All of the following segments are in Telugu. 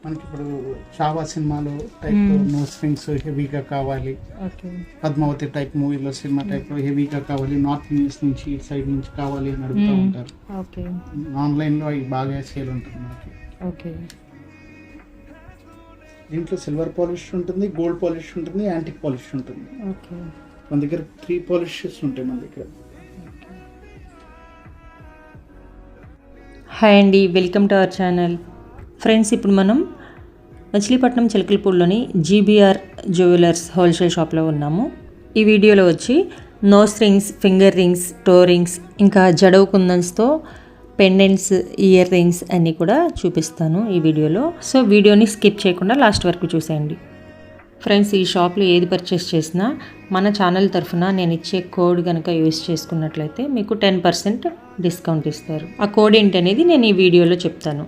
మనకి ఇప్పుడు చావా సినిమాలో టైప్ నో స్ట్రింగ్స్ హెవీగా కావాలి, పద్మావతి టైప్ మూవీలో సినిమా టైప్ హెవీగా కావాలి, నార్త్ న్యూస్ నుంచి ఇటు సైడ్ నుంచి కావాలి అని అడుగుతూ ఉంటారు. ఆన్లైన్లో అవి బాగా సేల్ ఉంటుంది మనకి. దీంట్లో సిల్వర్ పాలిష్ ఉంటుంది, గోల్డ్ పాలిష్ ఉంటుంది, యాంటిక్ పాలిష్ ఉంటుంది. మన దగ్గర 3 పాలిషెస్ ఉంటాయి మన దగ్గర. హాయ్ అండి, welcome to our channel. Friends, ఇప్పుడు మనం మచిలీపట్నం చిలకలపూడిలోని జీబీఆర్ జ్యువెలర్స్ హోల్సేల్ షాప్లో ఉన్నాము. ఈ వీడియోలో వచ్చి nose rings, finger rings, toe rings, ఇంకా జడవు కుందన్స్తో పెండెంట్స్, ఇయర్ రింగ్స్ అన్నీ కూడా చూపిస్తాను ఈ వీడియోలో. సో వీడియోని స్కిప్ చేయకుండా లాస్ట్ వరకు చూసేయండి. ఫ్రెండ్స్, ఈ షాప్లో ఏది పర్చేస్ చేసినా మన ఛానల్ తరఫున నేను ఇచ్చే కోడ్ కనుక యూస్ చేసుకున్నట్లయితే మీకు 10% డిస్కౌంట్ ఇస్తారు. ఆ కోడ్ ఏంటనేది నేను ఈ వీడియోలో చెప్తాను.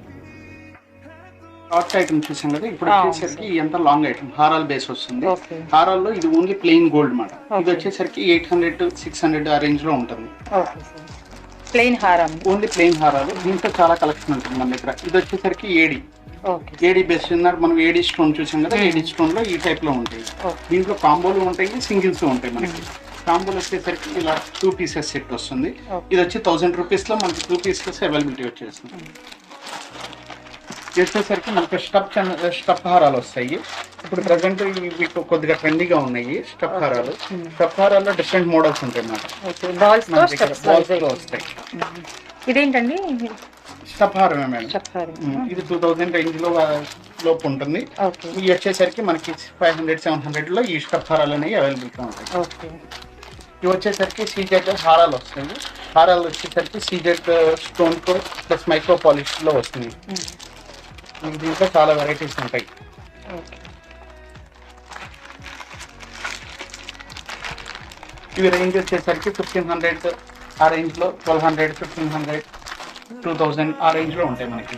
షార్ట్ ఐటమ్ చూసాం కదా, ఇప్పుడు వచ్చేసరికి ఎంత లాంగ్ ఐటమ్ హారాల్ బేస్ వస్తుంది. హారాల్లో ఇది ఓన్లీ ప్లెయిన్ గోల్డ్ మాట. ఇది వచ్చేసరికి 800 to 600 ఆ రేంజ్ లో ఉంటుంది. ప్లెయిన్ హారం, ఓన్లీ ప్లెయిన్ హారాలు. దీంట్లో చాలా కలెక్షన్ ఉంటుంది మన దగ్గర. ఇది వచ్చేసరికి ఏడి బేస్ మనం ఏడి స్టోన్ చూసాం కదా, ఏడి స్టోన్ లో ఈ టైప్ లో ఉంటాయి. దీంట్లో కాంబోలు ఉంటాయి, సింగిల్స్ ఉంటాయి. మనకి కాంబోలు వచ్చేసరికి ఇలా 2 పీసెస్ సెట్ వస్తుంది. ఇది వచ్చి 1000 రూపీస్ లో మనకి 2 పీసెస్ అవైలబిలిటీ వచ్చేస్తుంది. చేసేసరికి మనకి స్టఫ్ హారాలు వస్తాయి. ఇప్పుడు ప్రజెంట్ ఇవి కొద్దిగా ట్రెండీగా ఉన్నాయి స్టఫ్ హారాలు. స్టఫ్ హారాల్లో డిఫరెంట్ మోడల్స్ ఉంటాయి అన్నమాట. బాల్స్ లో వస్తాయి. ఇదేంటండి? స్టఫ్ హారమే మేడం. ఇది 2000 రేంజ్ లో లోపు ఉంటుంది. ఇవి వచ్చేసరికి మనకి 500-700 లో ఈ స్టఫ్ హారాలు అనేవి అవైలబుల్గా ఉంటాయి. ఇవి వచ్చేసరికి సీజెడ్ హారాలు వస్తాయి. హారాలు వచ్చేసరికి సీజెడ్ స్టోన్ తో ప్లస్ మైక్రో పాలిష్ లో వస్తుంది. దీంట్లో చాలా వెరైటీస్ ఉంటాయి. ఇవి రేంజ్ వచ్చేసరికి 1500 ఆ రేంజ్ లో, 1200, 1500, 2000 ఆ రేంజ్ లో ఉంటాయి మనకి.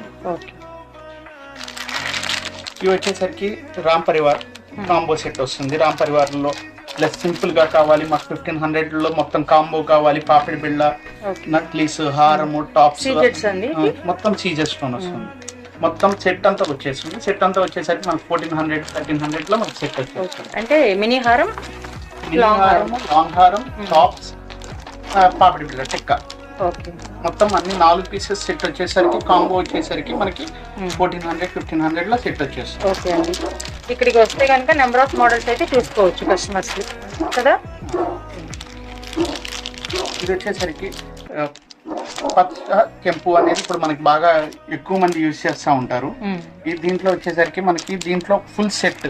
ఇవి వచ్చేసరికి రామ్ పరివార్ కాంబో సెట్ వస్తుంది. రామ్ పరివార్ లో ప్లస్ సింపుల్ గా కావాలి మాకు 1500 లో మొత్తం కాంబో కావాలి. పాపిడి బిళ్ళ, నక్లీస్, హారము, టాప్స్ మొత్తం సీజెస్ స్టోన్ వస్తుంది. మొత్తం సెట్ అంతా వచ్చేస్తుంది. సెట్ అంతా వచ్చేసరికి మనకు 1400-1300 లో మనకు సెట్ వచ్చేస్తుంది. అంటే మినీ హారం, లాంగ్ హారం, టాప్స్, పాపిడి బిళ్ళ, చెక్క, మొత్తం అన్ని 4 పీసెస్ సెట్ వచ్చేసరికి కాంబో వచ్చేసరికి మనకి 1400-1500 లో సెట్ వచ్చేస్తుంది. ఇక్కడికి వస్తే కనుక నెంబర్ ఆఫ్ మోడల్స్ అయితే చూసుకోవచ్చు కస్టమర్స్ కదా. ఇది వచ్చేసరికి పచ్చ కెంపు అనేది ఇప్పుడు మనకి బాగా ఎక్కువ మంది యూజ్ చేస్తూ ఉంటారు. ఈ దీంట్లో వచ్చేసరికి మనకి దీంట్లో ఫుల్ సెట్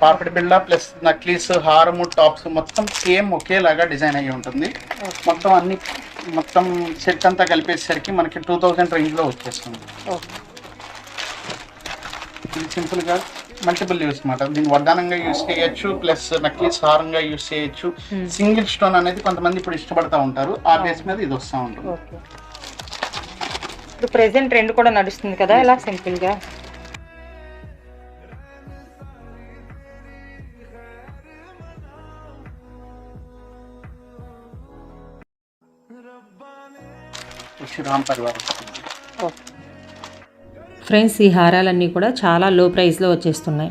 పాపిడి బిళ్ళ ప్లస్ నక్లీస్, హారము, టాప్స్ మొత్తం సేమ్ ఒకేలాగా డిజైన్ అయ్యి ఉంటుంది. మొత్తం సెట్ అంతా కలిపేసరికి మనకి 2000 రేంజ్ లో వచ్చేస్తుంది. ఇది సింపుల్ గా మల్టిపుల్ యూస్ మాట. దీన్ని వడ్డానంగా యూస్ చేయొచ్చు, ప్లస్ నక్లీస్ హారంగా యూస్ చేయొచ్చు. సింగిల్ స్టోన్ అనేది కొంతమంది ఇప్పుడు ఇష్టపడతా ఉంటారు. ఆ బేస్ మీద ఇది వస్తూ ఉంటుంది. ఇప్పుడు ప్రెసెంట్ ట్రెండ్ కూడా నడుస్తుంది కదా ఇలా సింపుల్ గా. రామ్ పరివార్. ఫ్రెండ్స్, ఈ హారాలన్నీ కూడా చాలా లో ప్రైస్లో వచ్చేస్తున్నాయి.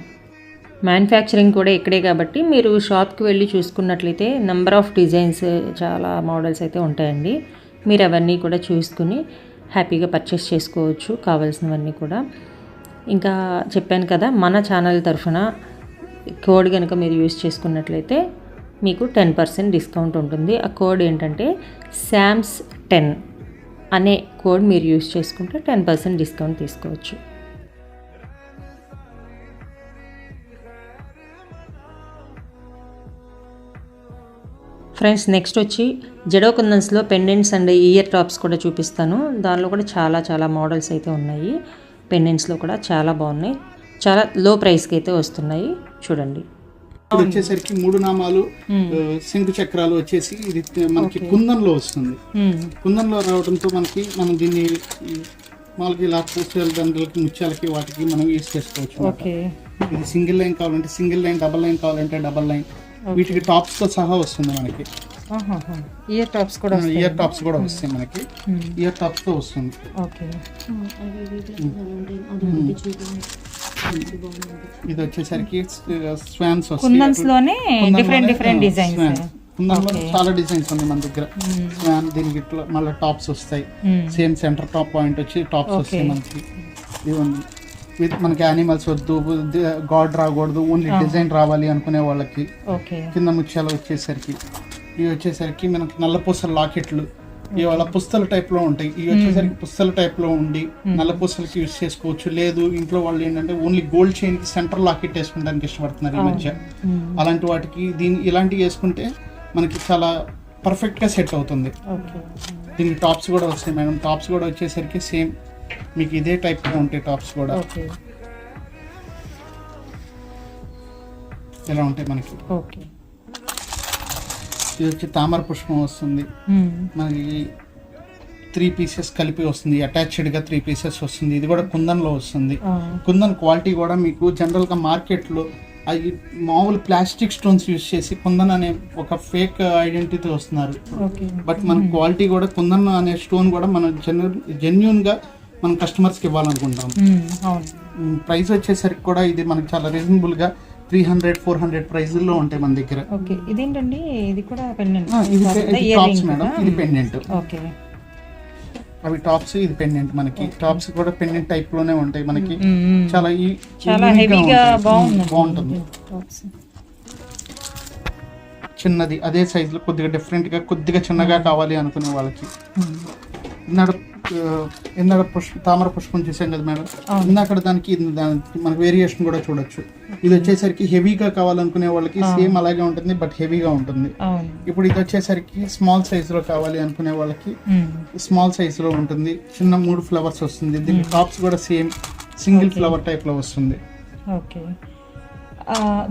మ్యానుఫ్యాక్చరింగ్ కూడా ఇక్కడే కాబట్టి మీరు షాప్కి వెళ్ళి చూసుకున్నట్లయితే నెంబర్ ఆఫ్ డిజైన్స్, చాలా మోడల్స్ అయితే ఉంటాయండి. మీరు అవన్నీ కూడా చూసుకుని హ్యాపీగా పర్చేస్ చేసుకోవచ్చు కావాల్సినవన్నీ కూడా. ఇంకా చెప్పాను కదా, మన ఛానల్ తరఫున కోడ్ కనుక మీరు యూస్ చేసుకున్నట్లయితే మీకు 10% డిస్కౌంట్ ఉంటుంది. ఆ కోడ్ ఏంటంటే SAMS10 అనే కోడ్ మీరు యూస్ చేసుకుంటే 10% డిస్కౌంట్ తీసుకోవచ్చు. ఫ్రెండ్స్, నెక్స్ట్ వచ్చి జడో కుందన్స్లో పెండెంట్స్ అండ్ ఇయర్ టాప్స్ కూడా చూపిస్తాను. దానిలో కూడా చాలా మోడల్స్ అయితే ఉన్నాయి. పెండెంట్స్లో కూడా చాలా బాగున్నాయి. చాలా లో ప్రైస్కి అయితే వస్తున్నాయి. చూడండి. ఇప్పుడు వచ్చేసరికి 3 నామాలు, శంకు చక్రాలు వచ్చేసి ఇది మనకి కుందన్లో వస్తుంది. కుందన్లో రావడంతో మనం దీన్ని మామూలుగా ఇలా పూసల దండలకి, ముత్యాలకి, వాటికి మనం యూజ్ చేసుకోవచ్చు. ఇది సింగిల్ లైన్ కావాలంటే సింగిల్ లైన్, డబల్ లైన్ కావాలంటే డబల్ లైన్, వీటికి టాప్స్ తో సహా వస్తుంది మనకి. ఇయర్ టాప్స్ కూడా వస్తాయి మనకి. ఇయర్ టాప్స్ తో వస్తుంది. ఇది వచ్చేసరికి స్వాన్స్ కుందన్స్ లోనే డిఫరెంట్ డిజైన్స్. కుందన్లో చాలా డిజైన్స్ ఉంది మన దగ్గర. స్వాన్ దీనికి ఇట్లా మళ్ళీ టాప్స్ వస్తాయి. సేమ్ సెంటర్ టాప్ పాయింట్ వచ్చి టాప్స్ వస్తాయి మనకి. ఇవన్నీ విత్ మనకి యానిమల్స్ వద్దు, గాడ్ రాకూడదు, ఓన్లీ డిజైన్ రావాలి అనుకునే వాళ్ళకి కింద ముత్యాలు వచ్చేసరికి ఇవి వచ్చేసరికి మనకి నల్ల పూసల లాకెట్లు ఇవాళ పుస్తల టైప్ లో ఉంటాయి. ఇవి వచ్చేసరికి పుస్తల టైప్ లో ఉండి నల్ల పూసలకి యూజ్ చేసుకోవచ్చు. లేదు ఇంట్లో వాళ్ళు ఏంటంటే ఓన్లీ గోల్డ్ చైన్ కి సెంటర్ లాకెట్ వేసుకుంటానికి ఇష్టపడుతున్నారు ఈ మధ్య. అలాంటి వాటికి ఇలాంటివి వేసుకుంటే మనకి చాలా పర్ఫెక్ట్ గా సెట్ అవుతుంది. దీనికి టాప్స్ కూడా వస్తాయి మేడం. టాప్స్ కూడా వచ్చేసరికి సేమ్ మీకు ఇదే టైప్ లో ఉంటాయి. టాప్స్ కూడా ఇలా ఉంటాయి మనకి. ఇది వచ్చి తామర పుష్పం వస్తుంది మనకి. 3 pieces కలిపి వస్తుంది, అటాచ్డ్ గా 3 pieces వస్తుంది. ఇది కూడా కుందన్లో వస్తుంది. కుందన్ క్వాలిటీ కూడా మీకు జనరల్ గా మార్కెట్ లో అవి మామూలు ప్లాస్టిక్ స్టోన్స్ యూజ్ చేసి కుందన్ అనే ఒక ఫేక్ ఐడెంటిటీ వస్తున్నారు. బట్ మన క్వాలిటీ కూడా కుందన్ అనే స్టోన్ కూడా మనం జెన్యున్ గా మనం కస్టమర్స్ కి ఇవ్వాలనుకుంటాం. ప్రైస్ వచ్చేసరికి కూడా ఇది మనకి చాలా రీజనబుల్ గా 300-400 ప్రైస్ లో ఉంటాయి మన దగ్గర. ఇదేంటండి? ఇది కూడా పెండెంట్. ఇది టాప్స్ మేడం, ఇది పెండెంట్. అవి టాప్స్, ఇది పెండెంట్. మనకి టాప్స్ కూడా పెండెంట్ టైప్ లోనే ఉంటాయి మనకి. చాలా హెవీగా బాగుంటుంది. చిన్నది అదే సైజ్ లో కొద్దిగా డిఫరెంట్ గా కొద్దిగా చిన్నగా కావాలి అనుకునే వాళ్ళకి. ఇందాక తామర పుష్పం చూసాం కదా మేడం. ఇందాక దానికి మనకి వేరియేషన్ కూడా చూడొచ్చు. ఇది వచ్చేసరికి హెవీగా కావాలనుకునే వాళ్ళకి సేమ్ అలాగే ఉంటుంది, బట్ హెవీగా ఉంటుంది. ఇప్పుడు ఇది వచ్చేసరికి స్మాల్ సైజ్ లో కావాలి అనుకునే వాళ్ళకి స్మాల్ సైజ్ లో ఉంటుంది. చిన్న 3 ఫ్లవర్స్ వస్తుంది. దీనికి టాప్స్ కూడా సేమ్ సింగిల్ ఫ్లవర్ టైప్ లో వస్తుంది.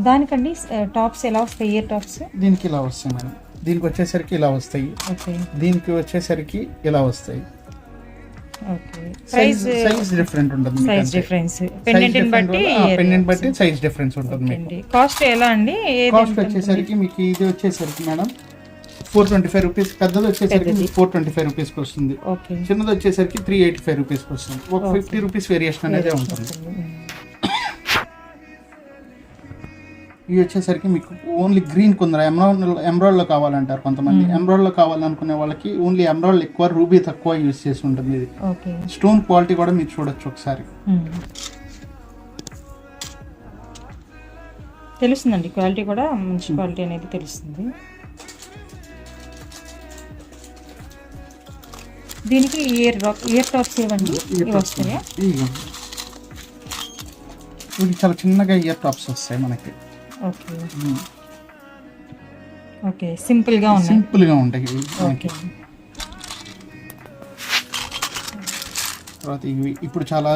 దానికండి టాప్స్ ఎలా వస్తాయి? ఇయర్ టాప్స్ దీనికి ఇలా వస్తాయి మేడం. దీనికి వచ్చేసరికి ఇలా వస్తాయి, దీనికి వచ్చేసరికి ఇలా వస్తాయి. సైజ్ డిఫరెంట్ ఉంటుంది. పెండెంట్ బట్టి సైజ్ డిఫరెన్స్ ఉంటుంది. కాస్ట్ ఎలా అండి? కాస్ట్ వచ్చేసరికి మీకు ఇది వచ్చేసరికి మేడం 425 రూపీస్. పెద్దది వచ్చేసరికి 425 రూపీస్కి వస్తుంది. చిన్నది వచ్చేసరికి 385 రూపీస్కి వస్తుంది. ఒక 50 రూపీస్ వేరియేషన్ అనేది ఉంటుంది. ఇవి వచ్చేసరికి మీకు ఓన్లీ గ్రీన్ కుందర ఎమరాల్డ్ లో కావాలంటారు కొంతమంది. ఎమరాల్డ్ లో కావాలనుకునే వాళ్ళకి ఓన్లీ ఎమరాల్డ్ ఎక్కువ, రూబీ తక్కువ యూజ్ చేసి ఉంటుంది. ఇది స్టోన్ క్వాలిటీ కూడా మీరు చూడొచ్చు ఒకసారి. తెలుస్తుందండి క్వాలిటీ కూడా, మంచి క్వాలిటీ అనేది తెలుస్తుంది. దీనికి ఇయర్ టాప్స్ ఏవండి వస్తాయా? ఇవి చాలా చిన్నగా ఇయర్ టాప్స్ వస్తాయి మనకి. సింపుల్ గా ఉంటాయి. తర్వాత ఇవి ఇప్పుడు చాలా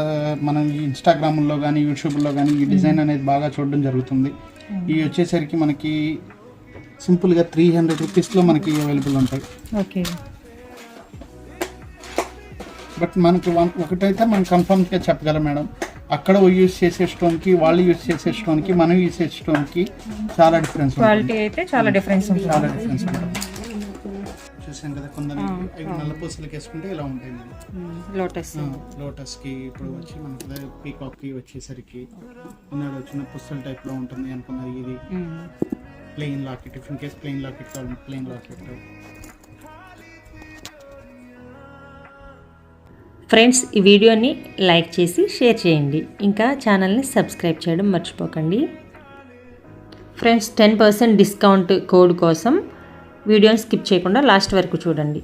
మనం ఇన్స్టాగ్రామ్ లో కానీ యూట్యూబ్ లో కానీ ఈ డిజైన్ అనేది బాగా చూడడం జరుగుతుంది. ఇవి వచ్చేసరికి మనకి సింపుల్ గా 300 రూపీస్ లో మనకి అవైలబుల్ ఉంటాయి. బట్ మనకి ఒకటైతే మనం కన్ఫర్మ్ గా చెప్పగలం మేడం, అక్కడ యూజ్ చేసే స్టోన్ కి వాళ్ళు యూజ్ చేసే స్టోన్ కి మనం యూజ్ చేసే స్టోన్ కి చాలా డిఫరెన్స్. క్వాలిటీ అయితే చాలా డిఫరెన్స్ ఉంది. చూసాం కదా కొందరు నల్ల పూసలకి వేసుకుంటే ఇలా ఉంటాయి. లోటస్ కి ఇప్పుడు వచ్చి మనకి పీకాక్ కి వచ్చేసరికి ఉన్నాడు వచ్చిన పుస్తల టైప్ లో ఉంటుంది అనుకున్నది. ఇది plain locket. In case plain locket కావాలి, ప్లెయిన్ లాకెట్. ఫ్రెండ్స్, ఈ వీడియోని లైక్ చేసి షేర్ చేయండి. ఇంకా ఛానల్ని సబ్స్క్రైబ్ చేయడం మర్చిపోకండి. ఫ్రెండ్స్, 10% డిస్కౌంట్ కోడ్ కోసం వీడియోని స్కిప్ చేయకుండా లాస్ట్ వరకు చూడండి.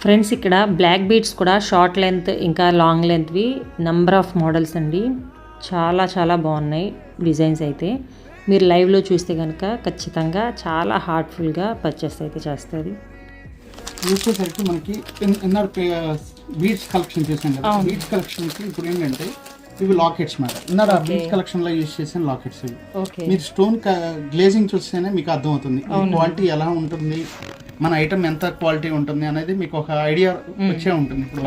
ఫ్రెండ్స్, ఇక్కడ బ్లాక్ బీడ్స్ కూడా షార్ట్ లెంత్ ఇంకా లాంగ్ లెంత్వి నెంబర్ ఆఫ్ మోడల్స్ అండి. చాలా చాలా బాగున్నాయి డిజైన్స్ అయితే. మీరు లైవ్లో చూస్తే కనుక ఖచ్చితంగా చాలా హార్ట్ఫుల్గా పర్చేస్ అయితే చేస్తుంది. వచ్చేసరికి మనకి బీడ్స్ కలెక్షన్ చేసాం కదా. బీడ్స్ కలెక్షన్ కి ఇప్పుడు ఏంటంటే ఇవి lockets madam. Inner beads collection లో యూజ్ చేసిన లాకెట్స్ ఇవి. మీరు స్టోన్ గ్లేజింగ్ చూస్తేనే మీకు అర్థమవుతుంది ఈ క్వాలిటీ ఎలా ఉంటుంది మన ఐటమ్ ఎంత క్వాలిటీ ఉంటుంది అనేది మీకు ఒక ఐడియా వచ్చే ఉంటుంది. ఇప్పుడు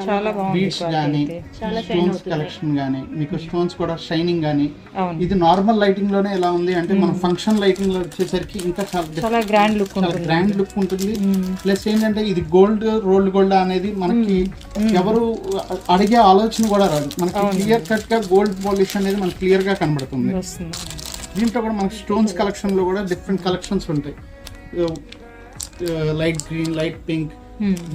చాలా బాగుంది బీడ్స్ కానీ స్టోన్స్ కలెక్షన్ కానీ మీకు స్టోన్స్ కూడా షైనింగ్ కానీ ఇది నార్మల్ లైటింగ్ లోనే ఎలా ఉంది అంటే మన ఫంక్షన్ లైటింగ్ లో వచ్చేసరికి ఇంకా చాలా గ్రాండ్ లుక్ ఉంటుంది. ప్లస్ ఏంటంటే ఇది గోల్డ్ రోల్డ్ గోల్డ్ అనేది మనకి ఎవరు అడిగే ఆలోచన కూడా రాదు. మనకి క్లియర్ కట్ గా గోల్డ్ పాలిష్ అనేది మనకి క్లియర్ గా కనబడుతుంది. దీంట్లో కూడా మనకి స్టోన్స్ కలెక్షన్ లో కూడా డిఫరెంట్ కలెక్షన్స్ ఉంటాయి. Light green, light pink,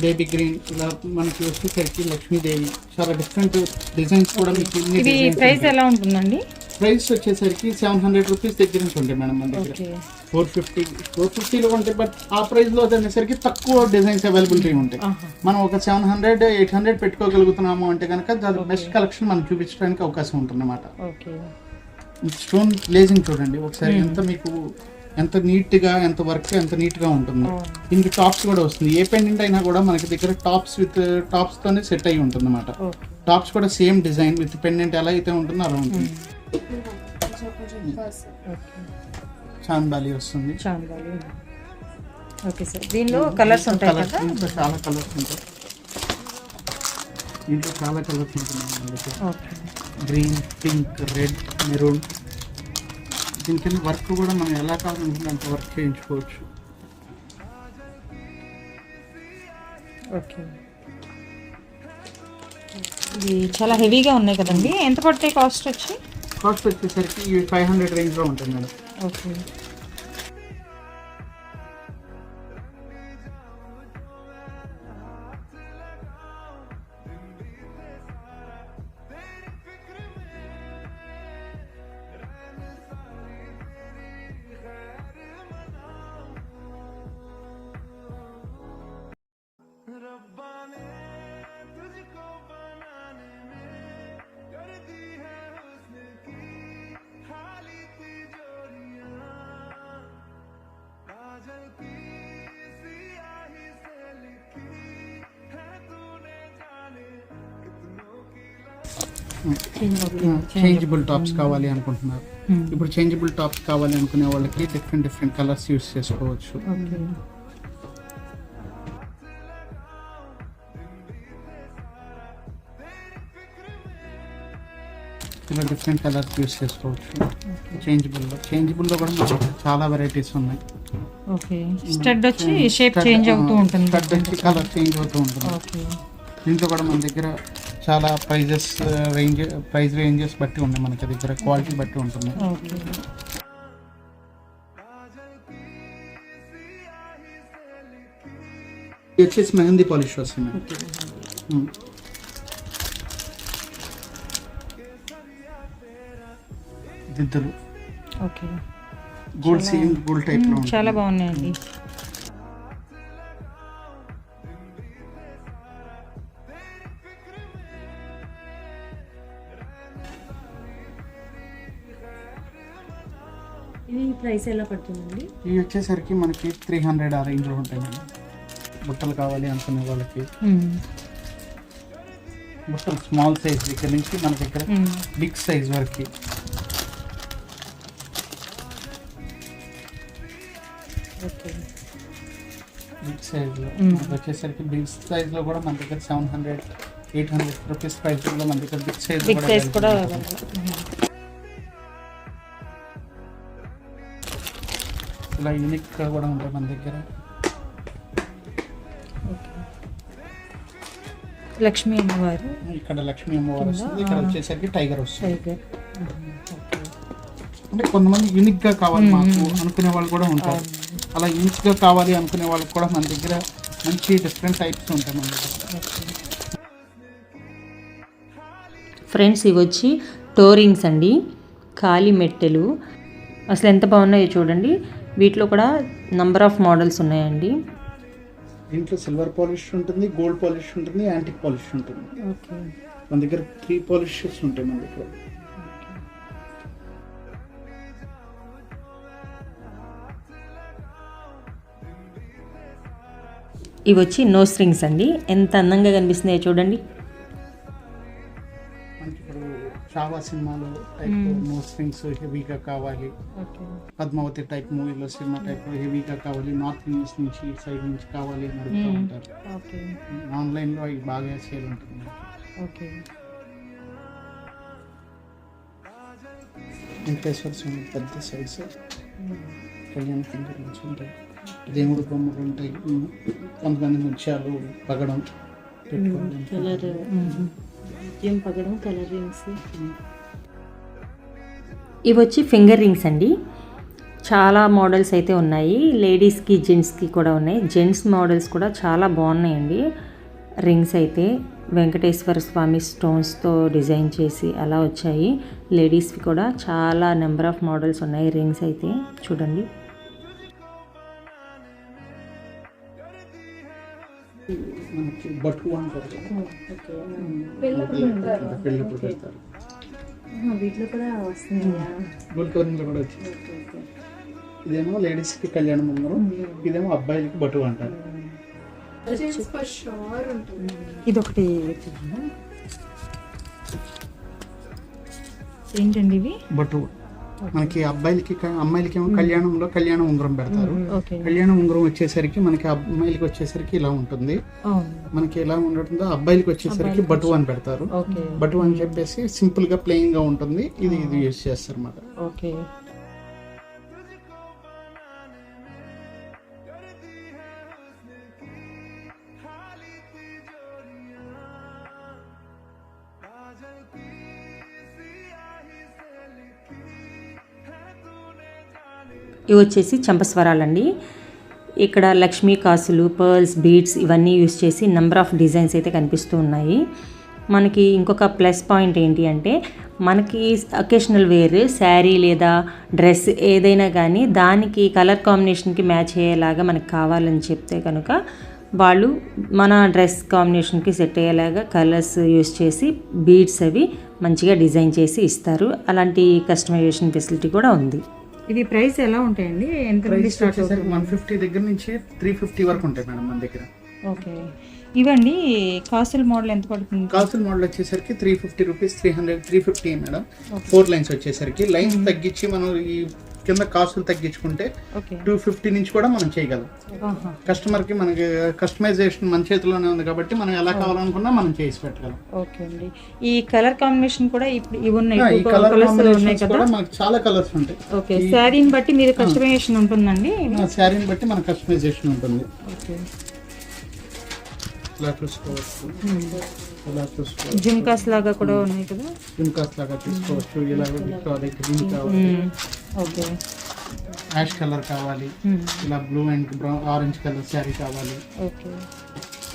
baby green, ఇలా మనకి వచ్చేసరికి లక్ష్మీదేవి చాలా డిఫరెంట్ డిజైన్స్ కూడా మీకు. ప్రైస్ ఎలా ఉంటుందండి? ప్రైస్ వచ్చేసరికి 700 రూపీస్ దగ్గర నుంచి ఉంటాయి మేడం మన దగ్గర. 450లో ఉంటాయి. బట్ ఆ ప్రైస్ లో వచ్చేసరికి తక్కువ డిజైన్స్ అవైలబిలిటీ ఉంటాయి. మనం ఒక 700, 800 పెట్టుకోగలుగుతున్నాము అంటే కనుక దాని బెస్ట్ కలెక్షన్ మనం చూపించడానికి అవకాశం ఉంటుంది అన్నమాట. స్టోన్ గ్లేజింగ్ చూడండి ఒకసారి ఎంత నీట్ గా ఎంత వర్క్ ఎంత నీట్ గా ఉంటుంది. దీనికి టాప్స్ కూడా వస్తుంది. ఏ పెండెంట్ అయినా కూడా మనకి దగ్గర టాప్స్ తోనే సెట్ అయ్యి ఉంటుంది అన్నమాట. టాప్స్ కూడా సేమ్ డిజైన్ విత్ పెండెంట్ ఎలా అయితే ఉంటుందో అలా ఉంటుంది. చాంబాలి వస్తుంది. దీనిలో కలర్స్ ఉంటాయి కదా? చాలా కలర్స్ ఉంటాయి. దీంట్లో చాలా కలర్స్ ఉంటుంది. Green, pink, red, maroon. దీని కింద వర్క్ కూడా మనం ఎలా కావాలంటే అంత వర్క్ చేయించుకోవచ్చు. ఇది చాలా హెవీగా ఉన్నాయి కదండి. ఎంత పడతాయి కాస్ట్ వచ్చేసరికి 500 రేంజ్లో ఉంటుంది మేడం. ఓకే. చేంజబుల్ టాప్స్ కావాలి అనుకుంటున్నారు. ఇప్పుడు చేంజబుల్ టాప్స్ కావాలి అనుకునే వాళ్ళకి డిఫరెంట్ కలర్స్ యూస్ చేసుకోవచ్చు. ఇలా డిఫరెంట్ కలర్స్ యూస్ చేసుకోవచ్చు. చేంజబుల్లో కూడా మనకి చాలా వెరైటీస్ ఉన్నాయి. స్టడ్ వచ్చి షేప్ చేంజ్ అవుతూ ఉంటుంది. స్టడ్ వచ్చి కలర్ చేంజ్ అవుతూ ఉంటుంది. దీంట్లో కూడా మన దగ్గర చాలా ప్రైస్ రేంజెస్ బట్టి ఉన్నాయి. మనకి దగ్గర క్వాలిటీ బట్టి ఉంటుంది. ఇది వచ్చేసి మెహందీ పాలిష్ వస్తుంది. దిద్దులు గోల్డ్ టైప్ లో చాలా బాగున్నాయండి. ఇది ప్రైస్ ఎలా పడుతుందండి? ఇవి వచ్చేసరికి మనకి 300 ఆ రేంజ్లో ఉంటాయి మేడం. బుట్టలు కావాలి అనుకునే వాళ్ళకి బుట్టలు స్మాల్ సైజ్ దగ్గర నుంచి మన దగ్గర బిగ్ సైజ్ వరకు. బిగ్ సైజ్లో వచ్చేసరికి బిగ్ సైజ్లో కూడా మన దగ్గర 700, 800 రూపీస్ ప్రైస్లో మన దగ్గర బిగ్ సైజ్ కూడా ఇలా యూనిక్ కూడా ఉంటాయి మన దగ్గర. లక్ష్మీ అమ్మవారు, ఇక్కడ లక్ష్మీ అమ్మవారు వస్తుంది. ఇక్కడ వచ్చేసరికి టైగర్ వస్తుంది. అంటే కొంతమంది యూనిక్ గా కావాలి మాకు అనుకునే వాళ్ళు కూడా ఉంటారు. అలా యూనిక్ గా కావాలి అనుకునే వాళ్ళకి కూడా మన దగ్గర మంచి డిఫరెంట్ టైప్స్ ఉంటాయి మన దగ్గర. ఫ్రెండ్స్, ఇవి వచ్చి టోరింగ్స్ అండి, కాలి మెట్టెలు. అసలు ఎంత బాగున్నాయో చూడండి. వీటిలో కూడా నంబర్ ఆఫ్ మోడల్స్ ఉన్నాయండి. దీంట్లో సిల్వర్ పాలిష్ ఉంటుంది, గోల్డ్ పాలిష్ ఉంటుంది, యాంటిక్ పాలిష్ ఉంటుంది. మన దగ్గర 3 పాలిషెస్ ఉంటాయి మన దగ్గర. ఇవి వచ్చి నో స్ట్రింగ్స్ అండి. ఎంత అందంగా కనిపిస్తున్నాయో చూడండి. మనకి ఇప్పుడు చావా సినిమాలో టైప్ నోస్ రింగ్స్ హెవీగా కావాలి, పద్మావతి టైప్ మూవీలో సినిమా టైప్ హెవీగా కావాలి, నార్త్ ఇండియన్స్ నుంచి సైడ్ నుంచి కావాలి అని అడుగుతూ ఉంటారు. ఆన్లైన్లో అవి బాగా సేల్ ఉంటుంది. వెంకటేశ్వర స్వామి పెద్ద సైజ్ కళ్యాణ ఫింగర్ రింగ్స్ ఉంటాయి, దేవుడు బొమ్మలు ఉంటాయి, కొంతమంది ముత్యాలు పగడం కలర్ రింగ్స్. ఇవి వచ్చి ఫింగర్ రింగ్స్ అండి. చాలా మోడల్స్ అయితే ఉన్నాయి, లేడీస్కి జెంట్స్కి కూడా ఉన్నాయి. జెంట్స్ మోడల్స్ కూడా చాలా బాగున్నాయండి. రింగ్స్ అయితే వెంకటేశ్వర స్వామి స్టోన్స్తో డిజైన్ చేసి అలా వచ్చాయి. లేడీస్వి కూడా చాలా నెంబర్ ఆఫ్ మోడల్స్ ఉన్నాయి. రింగ్స్ అయితే చూడండి. మనకి బట్టు అంటారు, పెళ్ళప్పుడు పెడతారు. వీటిలో కూడా వస్తున్నాయా? గుల్కవరింగ్లో కూడా వచ్చింది. ఇదేమో లేడీస్కి కళ్యాణ ఉంగరం, ఇదేమో అబ్బాయిలకి బట్టు అంటారు. ఇదొకటి ఏంటండి ఇవి? బట్టు మనకి అబ్బాయిలకి, అమ్మాయిలకి ఏమో కళ్యాణంలో కళ్యాణ ఉంగరం పెడతారు. కళ్యాణ ఉంగరం వచ్చేసరికి మనకి అమ్మాయిలకి వచ్చేసరికి ఇలా ఉంటుంది. మనకి ఎలా ఉంటుందో అబ్బాయిలకి వచ్చేసరికి బటు అని పెడతారు. బటు అని చెప్పేసి సింపుల్ గా ప్లెయిన్ గా ఉంటుంది. ఇది యూజ్ చేస్తారు అన్నమాట. ఇవి వచ్చేసి చంపస్వరాలండి. ఇక్కడ లక్ష్మీ కాసులు, పర్ల్స్, బీడ్స్ ఇవన్నీ యూస్ చేసి నెంబర్ ఆఫ్ డిజైన్స్ అయితే కనిపిస్తూ ఉన్నాయి. మనకి ఇంకొక ప్లస్ పాయింట్ ఏంటి అంటే మనకి అకేషనల్ వేర్ శారీ లేదా డ్రెస్ ఏదైనా కానీ దానికి కలర్ కాంబినేషన్కి మ్యాచ్ అయ్యేలాగా మనకు కావాలని చెప్తే కనుక వాళ్ళు మన డ్రెస్ కాంబినేషన్కి సెట్ అయ్యేలాగా కలర్స్ యూస్ చేసి బీడ్స్ అవి మంచిగా డిజైన్ చేసి ఇస్తారు. అలాంటి కస్టమైజేషన్ ఫెసిలిటీ కూడా ఉంది. ఇది ప్రైస్ ఎలా ఉంటాయండి? ఎంత నుండి స్టార్ట్ అవుతుంది? 150 దగ్గర నుంచి 350 వరకు ఉంటాయి మేడం మన దగ్గర. ఓకే. ఇవండి కాసుల మోడల్ ఎంత పడుతుంది? కాసుల మోడల్ వచ్చేసరికి 350 రూపీస్, 300, 350 మేడం. 4 లైన్స్ వచ్చేసరికి లైన్స్ తగ్గించి మనం ఈ కింద కాసులు తగ్గించుకుంటే 250 నుంచి కూడా మనం చేయగలం. కస్టమర్ కి మనకి కస్టమైజేషన్ మన చేతిలోనే ఉంది కాబట్టి మనం ఎలా కావాలనుకున్నా మనం చేసి పెట్టగలం. ఓకే అండి. ఈ కలర్ కాంబినేషన్ కూడా ఇప్పుడు ఇవి ఉన్నాయి. ఈ కలర్ కాంబినేషన్స్ కూడా మనకి చాలా కలర్స్ ఉంటాయి. ఓకే. శారీని బట్టి మీరు కస్టమైజేషన్ ఉంటుందండి? శారీని బట్టి మన కస్టమైజేషన్ ఉంటుంది. ఓకే. ఇలా చూసుకోవచ్చు, ఇలా చూసుకోవచ్చు. జుమ్కాస్ లాగా కూడా ఉన్నాయి కదా? జుమ్కాస్ లాగా తీసుకోవచ్చు. ఇలా కావాలి, గ్రీన్ కావాలి, ఓకే, యాష్ కలర్ కావాలి, ఇలా blue and brown orange colour sari కావాలి, ఓకే,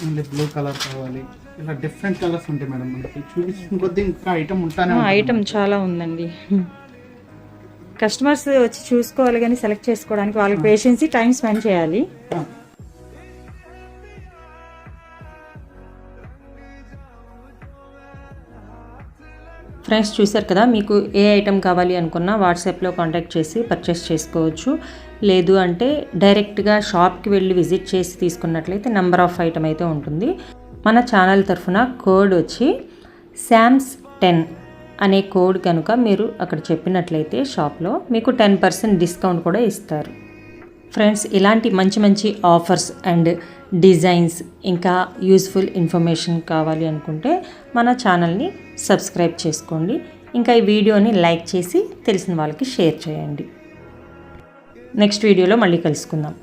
మళ్ళీ బ్లూ కలర్ కావాలి. ఇలా డిఫరెంట్ కలర్స్ ఉంటాయి మేడం. మనకి చూపిస్తున్న కొద్దీ ఇంకా ఐటమ్ ఉంటానే ఐటమ్ చాలా ఉందండి. కస్టమర్స్ వచ్చి చూసుకోవాలి కానీ సెలెక్ట్ చేసుకోవడానికి వాళ్ళకి పేషెన్సీ టైం స్పెండ్ చేయాలి. ఫ్రెండ్స్ చూసారు కదా, మీకు ఏ ఐటెం కావాలి అనుకున్నా వాట్సాప్లో కాంటాక్ట్ చేసి పర్చేస్ చేసుకోవచ్చు. లేదు అంటే డైరెక్ట్గా షాప్కి వెళ్ళి విజిట్ చేసి తీసుకున్నట్లయితే నెంబర్ ఆఫ్ ఐటమ్ అయితే ఉంటుంది. మన ఛానల్ తరఫున కోడ్ వచ్చి SAMS10 అనే కోడ్ కనుక మీరు అక్కడ చెప్పినట్లయితే షాప్లో మీకు 10% డిస్కౌంట్ కూడా ఇస్తారు. ఫ్రెండ్స్, ఇలాంటి మంచి మంచి ఆఫర్స్ అండ్ డిజైన్స్ ఇంకా యూస్ఫుల్ ఇన్ఫర్మేషన్ కావాలి అనుకుంటే మన ఛానల్ని సబ్స్క్రైబ్ చేసుకోండి. ఇంకా ఈ వీడియోని లైక్ చేసి తెలిసిన వాళ్ళకి షేర్ చేయండి. నెక్స్ట్ వీడియోలో మళ్ళీ కలుసుకుందాం.